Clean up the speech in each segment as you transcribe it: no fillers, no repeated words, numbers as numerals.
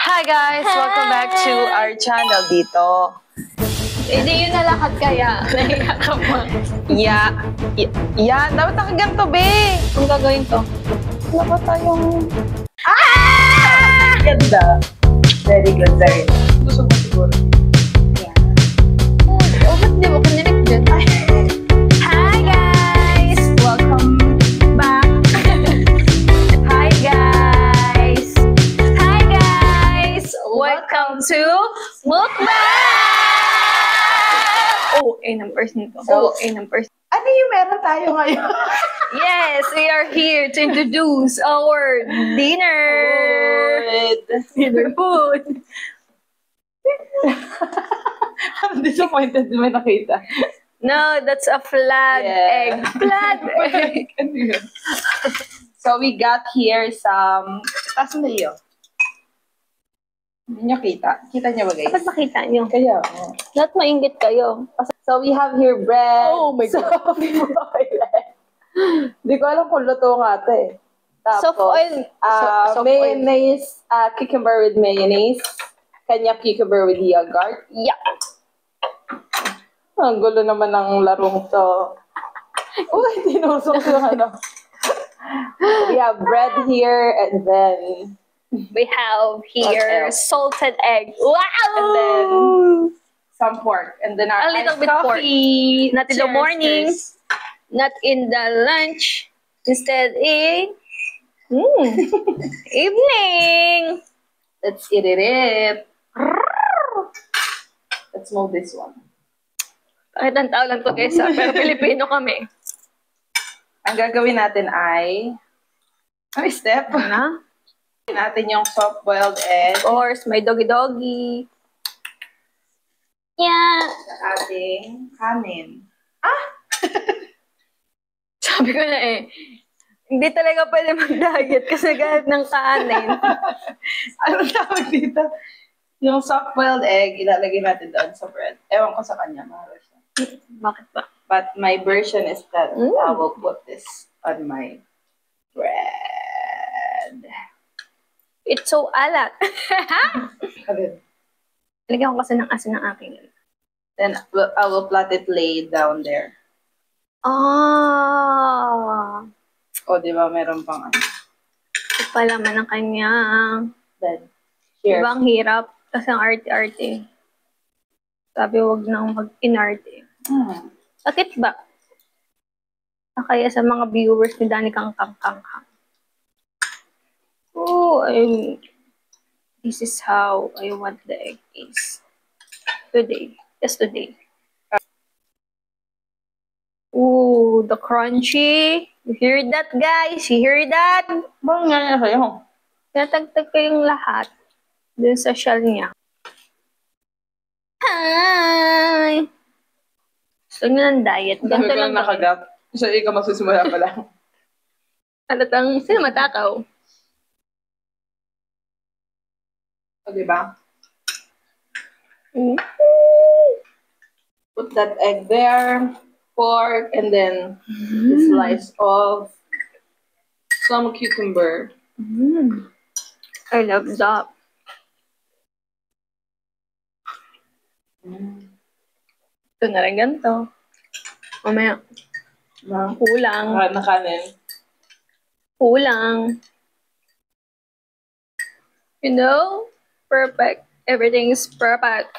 Hi guys! Welcome back to our channel dito. Hindi yun nalakad kaya. Nahiya ka pa. Yan, dapat nakaganto, be! Kung gagawin to. Wala ba tayong... Ganda. Very good, very good. Gusto mo siguro. Oh, ba't di mo kanilig dyan? Hi guys! Welcome back. Hi guys! Hi guys! Welcome to Mukbang! Oh, ng person nito. Ng person. Ano yung meron tayo ngayon? Yes, we are here to introduce our dinner. Dinner food. I'm disappointed may nakita. No, that's a flat egg. Flat egg. So we got here some... Taas na iyo. Hindi nyo kita. Kita nyo ba, guys? Dapat makita nyo. Kaya, Not maingit kayo. So we have here bread. Oh my God. Soft oil. Hindi ko alam kung luto nga ito eh. Tapos, Soft oil. Soft oil. mayonnaise, cucumber with mayonnaise. Kanya cucumber with yogurt. Yeah. Ang gulo naman ng larong to. Uy, tinusok yung ano. We have bread here and then... We have here salted egg. Wow! And then some pork. And then our A little iced bit pork. coffee. Not in the Cheers, morning. cheers. Not in the lunch. Instead, evening. Let's eat it. Let's move this one. Kahit ang tao lang to guys, pero Pilipino kami. Ang gagawin natin ay... step. Ano? Natin yung soft-boiled egg. Of course, may doggy-doggy. Yeah. Sa ating kanin. Sabi ko na hindi talaga pwede mag-diet kasi galit ng kanin. Ano tawag dito? Yung soft-boiled egg, ilalagay natin doon sa bread. Ewan ko sa kanya, mahalo siya. Bakit ba? But my version is that I will put this on my bread. It's so alat. Okay. Lagyan ko kasi ng asin ng aking. Then I will plot it laid down there. Ah. O, di ba, meron pang ano. Ito pala man ang kanyang. Then, cheers. Diba ang hirap? Kasi ang arte-arte. Sabi, wag nang mag-inarte. Bakit ba? Kaya sa mga viewers ni Danny Kang Kang Kang Kang. Oh, this is how I want the egg is. Today. Just today. Ooh, the crunchy. You hear that, guys? You hear that? Bakit nga niya sa'yo? Natagtag ko yung lahat dun sa shell niya. Hi! Gusto nyo ng diet? Dami Ganito ko lang lang nakagat. So, ikaw magsisimula pa lang. Halatang sino matakaw? O, diba? Mm. Put that egg there, pork, and then a slice of some cucumber. I love that. Ito na rin ganito. Mamaya. Kulang. Na kanin. Kulang. You know? Perfect. Everything is perfect.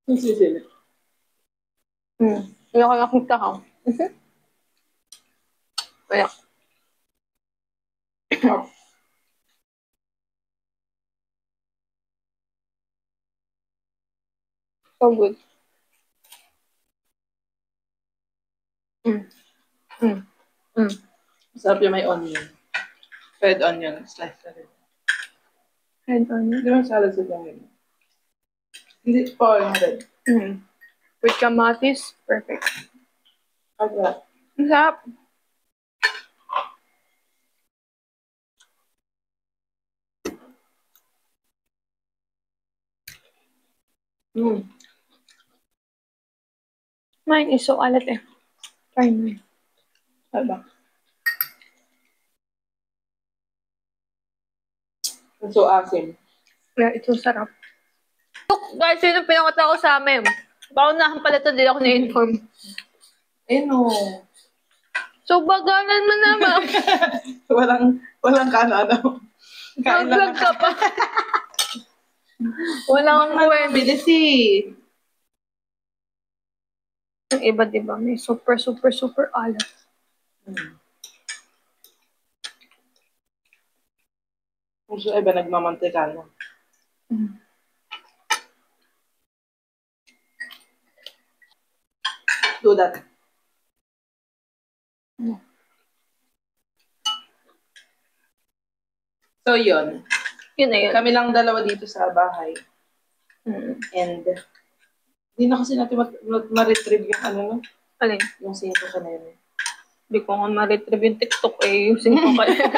Sisili. Hindi ko nakita ka. Kaya. So good. Sarap yung may onion. Red onion. Slice na rin. Red onion. Hindi mo salad sa lang. Hindi pa yung red. With kamatis, perfect. Agad. Ang sarap. Mine is so alat eh. Try mo. Diba? So asim. Yeah, ito sarap. Look, guys, sino pinakita ko sa amin? Paunahan pala ito, di ako na-inform. No. So, bagalan mo naman. walang ano. Kain lang. Vlog ka pa. Walang kwento. Bilis eh. Yung iba, diba? May super alat. Gusto iba nagmamantika, no? Do that. So, yun. Yun na yun. Kami lang dalawa dito sa bahay. And, di na kasi natin ma-retrieve yung ano, no? Alin? Yung singko ka na yun. Hindi ko nga ma-retrieve yung TikTok eh. Yung singko kaya.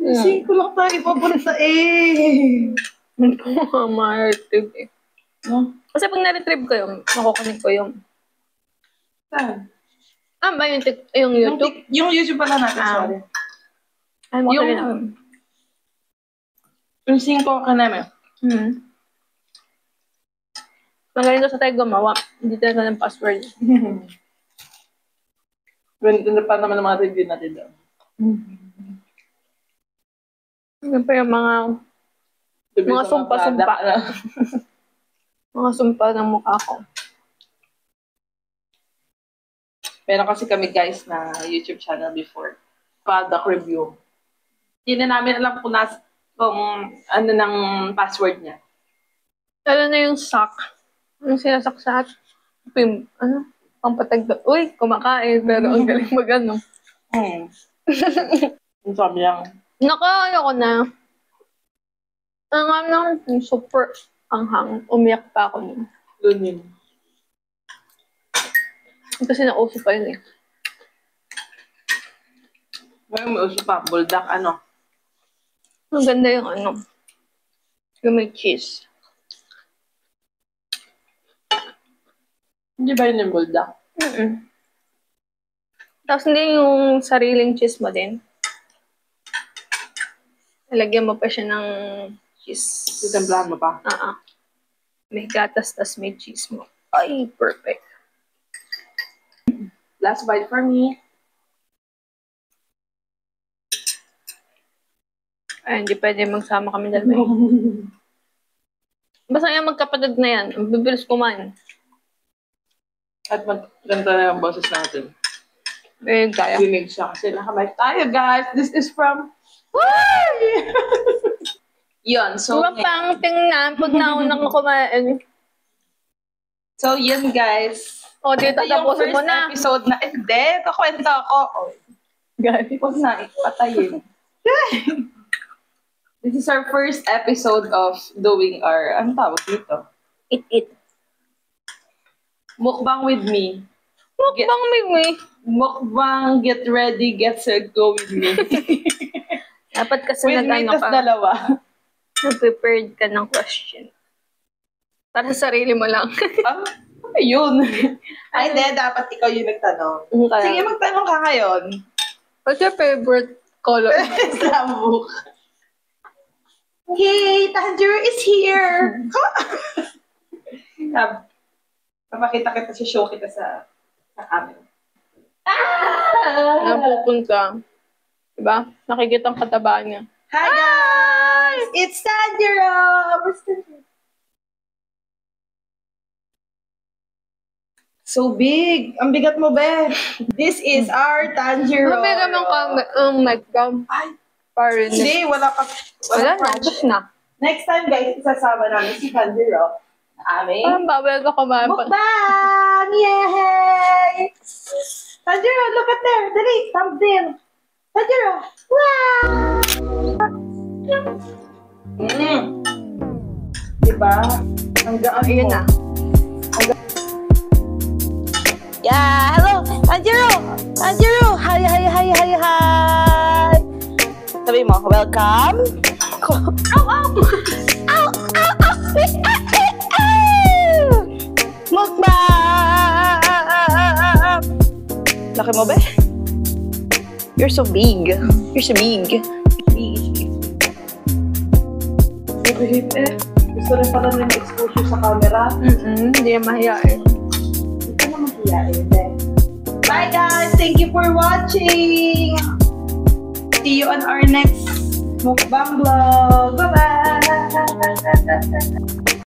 Singko lang tayo papunta eh. Hindi ko nga ma-retrieve eh. No? Kasi pag na-retrieve ko yung, makukunin ko yung... Saan? Ba yung YouTube? Yung YouTube pala natin, sorry. Ay, Yung singko ka namin. Magaling daw sa tayo gumawa. Hindi tayo ng password. Ganito na pa naman ang mga review natin doon. Yan pa yung mga sumpa-sumpa. Mga sumpa ng mukha ko. Meron kasi kami guys na YouTube channel before. Product review. Hindi na namin alam kung ano ng password niya. Lalo na yung sock. Yung sinasaksak. Pampatag. Uy, kumakain. Pero ang galing mag-ano. Ang sabi lang. Nakaya ko na. Ang super anghang. Umiyak pa ako nun. Doon yun. Kasi nauso pa yun eh. Ngayon may uso pa. Buldak ano. Ang ganda yung yung may cheese. Hindi ba yun yung buldak? Tapos hindi yung sariling cheese mo din. Nalagyan mo pa siya ng cheese. Titemplahan mo pa? May gatas, tas may cheese mo. Ay, perfect. Last bite for me. Ay, hindi pwede magsama kami dalawa. Basta yung magkapatid na yan. Ang bibilis kumain. At magkanta na yung boses natin. Eh, kaya. Dinig siya kasi nakamay tayo, guys. This is from... Yun, so... Diba pang tingnan pag naunang kumain? So, yun, guys. O, dito tapusin mo na. Episode na... Hindi, kakwento ako. Gani. Huwag na, patayin. This is our first episode of doing our... Ano tawag dito? Eat. Mukbang with me. Mukbang with me. Mukbang, get ready, get set, go with me. Dapat kasi with me, tas ka. dalawa. Prepared ka ng question. Para sa sarili mo lang. Ayun. Ay, hindi. Dapat ikaw yung nagtanong. Sige, magtanong ka ngayon. What's your favorite color? Sabuk. Hey, Tanjiro is here! Papakita kita, show kita sa camera. Napupunta. Diba? Nakikita ang katabaan niya. Hi guys! It's Tanjiro! So big! Ang bigat mo, be! This is our Tanjiro! Mabig naman ang mic cam. Ay! Parang Hindi, wala na, ubos na. Next time, guys, isasama namin si Tanjiro. Aming parang bawal ka kumain. mukbang! Yay! Tanjiro, look at there! Dali, thumbnail! Tanjiro! Wow! Diba? Ang gaan mo. Ayun na. Yeah, hello! Tanjiro! Tanjiro! Hi! Sabi mo, welcome! Ow! Mukbang! Laki mo ba? You're so big. You're so big. Big. Hip eh. Gusto rin pala ng exposure sa camera. Hindi na mahiyain. Hindi ka na mahiyain eh. Bye guys! Thank you for watching! See you on our next mukbang vlog. Bye-bye!